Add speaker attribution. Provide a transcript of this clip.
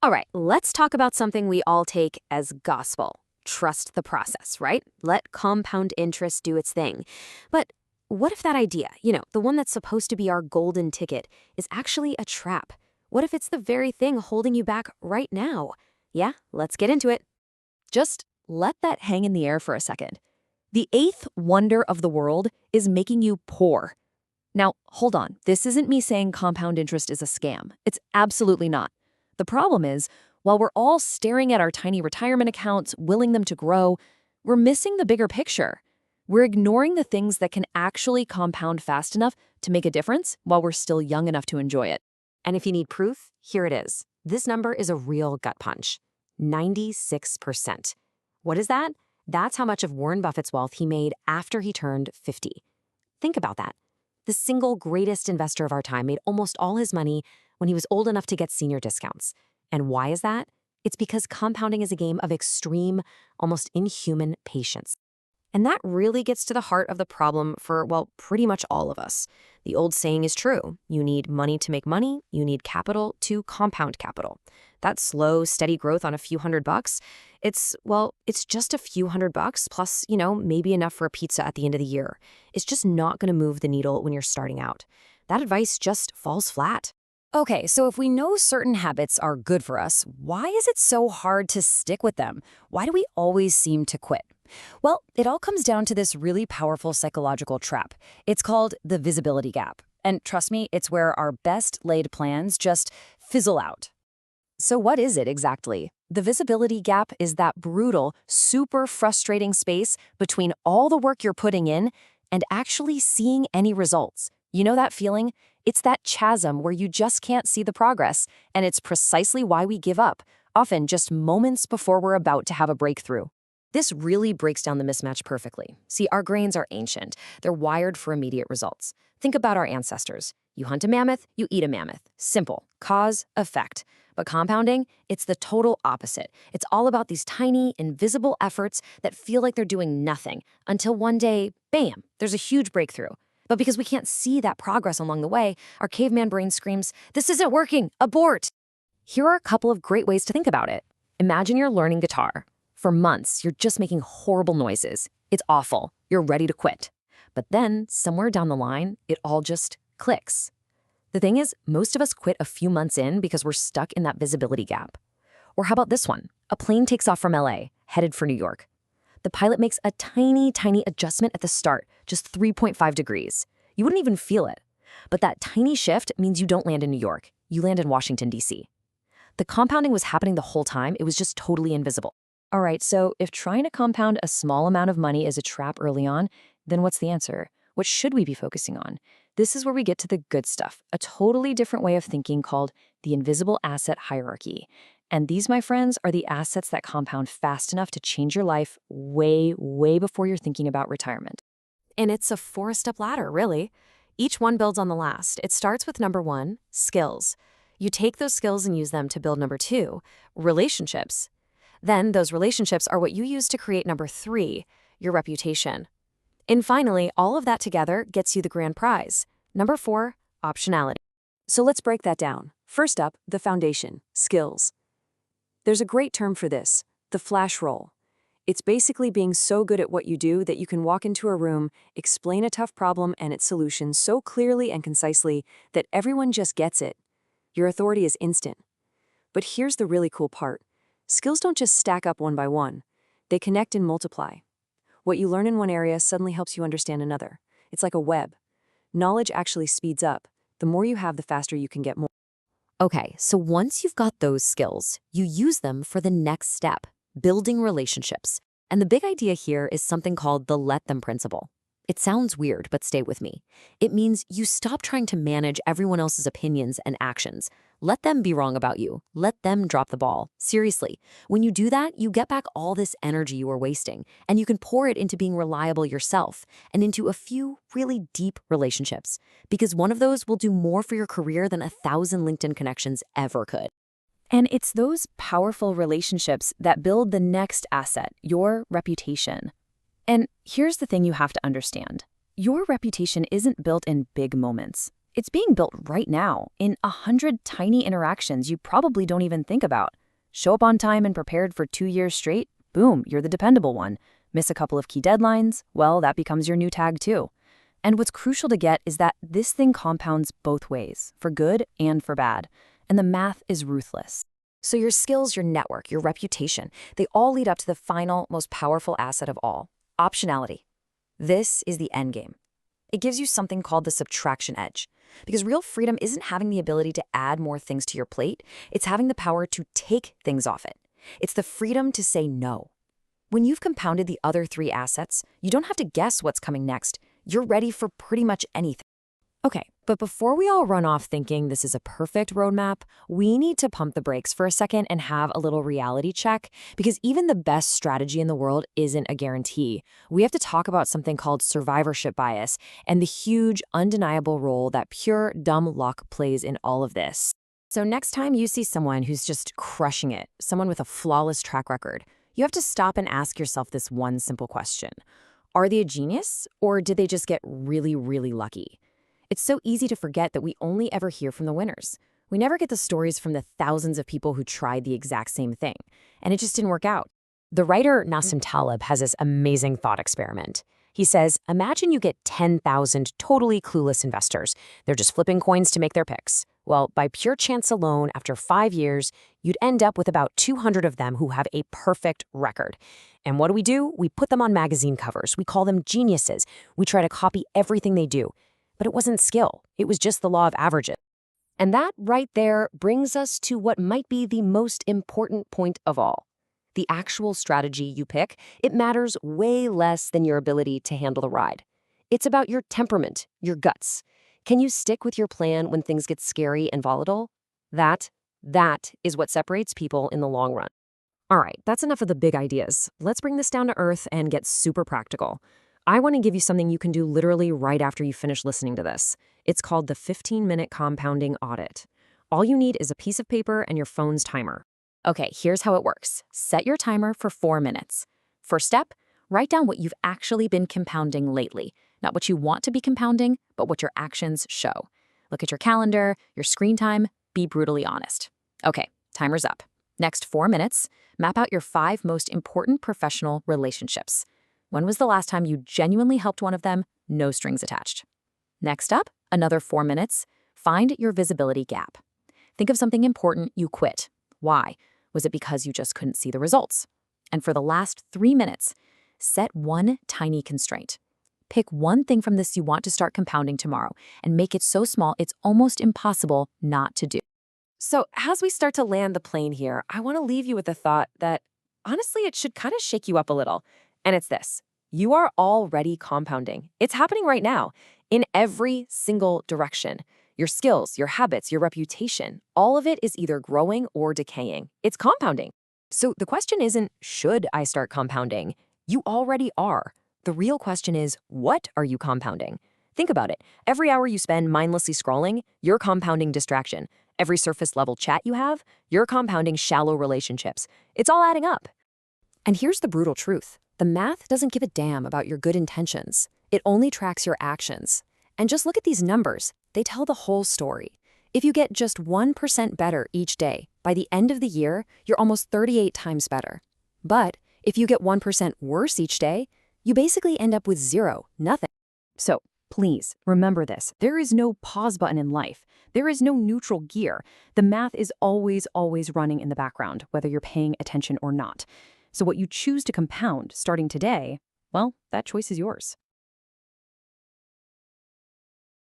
Speaker 1: All right, let's talk about something we all take as gospel. Trust the process, right? Let compound interest do its thing. But what if that idea, the one that's supposed to be our golden ticket, is actually a trap? What if it's the very thing holding you back right now? Yeah, let's get into it.
Speaker 2: Just let that hang in the air for a second. The eighth wonder of the world is making you poor. Now, hold on. This isn't me saying compound interest is a scam. It's absolutely not. The problem is, while we're all staring at our tiny retirement accounts, willing them to grow, we're missing the bigger picture. We're ignoring the things that can actually compound fast enough to make a difference while we're still young enough to enjoy it.
Speaker 1: And if you need proof, here it is. This number is a real gut punch. 96%. What is that? That's how much of Warren Buffett's wealth he made after he turned 50. Think about that. The single greatest investor of our time made almost all his money when he was old enough to get senior discounts. And why is that? It's because compounding is a game of extreme, almost inhuman patience. And that really gets to the heart of the problem for, well, pretty much all of us. The old saying is true. You need money to make money. You need capital to compound capital. That slow, steady growth on a few $100, it's just a few $100 plus, maybe enough for a pizza at the end of the year. It's just not going to move the needle when you're starting out. That advice just falls flat.
Speaker 2: Okay, so if we know certain habits are good for us, why is it so hard to stick with them? Why do we always seem to quit? Well, it all comes down to this really powerful psychological trap. It's called the visibility gap. And trust me, it's where our best laid plans just fizzle out. So what is it exactly? The visibility gap is that brutal, super frustrating space between all the work you're putting in and actually seeing any results. You know that feeling? It's that chasm where you just can't see the progress, and it's precisely why we give up, often just moments before we're about to have a breakthrough.
Speaker 1: This really breaks down the mismatch perfectly. See, our brains are ancient. They're wired for immediate results. Think about our ancestors. You hunt a mammoth, you eat a mammoth. Simple. Cause, effect. But compounding, it's the total opposite. It's all about these tiny, invisible efforts that feel like they're doing nothing until one day, bam, there's a huge breakthrough. But because we can't see that progress along the way, our caveman brain screams, "This isn't working, abort!" Here are a couple of great ways to think about it. Imagine you're learning guitar. For months, you're just making horrible noises. It's awful. You're ready to quit. But then, somewhere down the line, it all just clicks. The thing is, most of us quit a few months in because we're stuck in that visibility gap. Or how about this one? A plane takes off from LA, headed for New York. The pilot makes a tiny, tiny adjustment at the start, just 3.5 degrees. You wouldn't even feel it. But that tiny shift means you don't land in New York. You land in Washington, D.C. The compounding was happening the whole time. It was just totally invisible.
Speaker 2: All right, so if trying to compound a small amount of money is a trap early on, then what's the answer? What should we be focusing on? This is where we get to the good stuff, a totally different way of thinking called the invisible asset hierarchy. And these, my friends, are the assets that compound fast enough to change your life way, way before you're thinking about retirement.
Speaker 1: And it's a four-step ladder, really. Each one builds on the last. It starts with number one, skills. You take those skills and use them to build number two, relationships. Then those relationships are what you use to create number three, your reputation. And finally, all of that together gets you the grand prize. Number four, optionality.
Speaker 3: So let's break that down. First up, the foundation, skills. There's a great term for this, the flash roll. It's basically being so good at what you do that you can walk into a room, explain a tough problem and its solution so clearly and concisely that everyone just gets it. Your authority is instant. But here's the really cool part. Skills don't just stack up one by one. They connect and multiply. What you learn in one area suddenly helps you understand another. It's like a web. Knowledge actually speeds up. The more you have, the faster you can get more.
Speaker 1: Okay, so once you've got those skills, you use them for the next step, building relationships. And the big idea here is something called the let them principle. It sounds weird, but stay with me. It means you stop trying to manage everyone else's opinions and actions. Let them be wrong about you. Let them drop the ball. Seriously, when you do that, you get back all this energy you were wasting, and you can pour it into being reliable yourself and into a few really deep relationships, because one of those will do more for your career than 1,000 LinkedIn connections ever could.
Speaker 2: And it's those powerful relationships that build the next asset, your reputation. And here's the thing you have to understand. Your reputation isn't built in big moments. It's being built right now in 100 tiny interactions you probably don't even think about. Show up on time and prepared for 2 years straight? Boom, you're the dependable one. Miss a couple of key deadlines? Well, that becomes your new tag too. And what's crucial to get is that this thing compounds both ways, for good and for bad. And the math is ruthless.
Speaker 1: So your skills, your network, your reputation, they all lead up to the final, most powerful asset of all, optionality. This is the end game. It gives you something called the subtraction edge. Because real freedom isn't having the ability to add more things to your plate, it's having the power to take things off it. It's the freedom to say no. When you've compounded the other 3 assets, you don't have to guess what's coming next. You're ready for pretty much anything. Okay, but before we all run off thinking this is a perfect roadmap, we need to pump the brakes for a second and have a little reality check, because even the best strategy in the world isn't a guarantee. We have to talk about something called survivorship bias and the huge, undeniable role that pure dumb luck plays in all of this. So next time you see someone who's just crushing it, someone with a flawless track record, you have to stop and ask yourself this one simple question. Are they a genius, or did they just get really, really lucky? It's so easy to forget that we only ever hear from the winners. We never get the stories from the thousands of people who tried the exact same thing, and it just didn't work out. The writer Nassim Taleb has this amazing thought experiment. He says, imagine you get 10,000 totally clueless investors. They're just flipping coins to make their picks. Well, by pure chance alone, after 5 years, you'd end up with about 200 of them who have a perfect record. And what do? We put them on magazine covers. We call them geniuses. We try to copy everything they do. But it wasn't skill. It was just the law of averages. And that right there brings us to what might be the most important point of all. The actual strategy you pick, it matters way less than your ability to handle the ride. It's about your temperament, your guts. Can you stick with your plan when things get scary and volatile? That is what separates people in the long run. All right, that's enough of the big ideas. Let's bring this down to earth and get super practical. I want to give you something you can do literally right after you finish listening to this. It's called the 15-minute compounding audit. All you need is a piece of paper and your phone's timer. Okay, here's how it works. Set your timer for 4 minutes. First step, write down what you've actually been compounding lately. Not what you want to be compounding, but what your actions show. Look at your calendar, your screen time, be brutally honest. Okay, timer's up. Next 4 minutes, map out your 5 most important professional relationships. When was the last time you genuinely helped one of them, no strings attached? Next up, another 4 minutes, find your visibility gap. Think of something important you quit. Why? Was it because you just couldn't see the results? And for the last 3 minutes, set one tiny constraint. Pick one thing from this you want to start compounding tomorrow and make it so small it's almost impossible not to do. So as we start to land the plane here, I want to leave you with a thought that, honestly, it should kind of shake you up a little. And it's this. You are already compounding. It's happening right now in every single direction. Your skills, your habits, your reputation, all of it is either growing or decaying. It's compounding. So the question isn't, should I start compounding? You already are. The real question is, what are you compounding? Think about it. Every hour you spend mindlessly scrolling, you're compounding distraction. Every surface-level chat you have, you're compounding shallow relationships. It's all adding up. And here's the brutal truth. The math doesn't give a damn about your good intentions. It only tracks your actions. And just look at these numbers. They tell the whole story. If you get just 1% better each day, by the end of the year, you're almost 38 times better. But if you get 1% worse each day, you basically end up with 0, nothing. So please remember this. There is no pause button in life. There is no neutral gear. The math is always running in the background, whether you're paying attention or not. So what you choose to compound starting today, well, that choice is yours.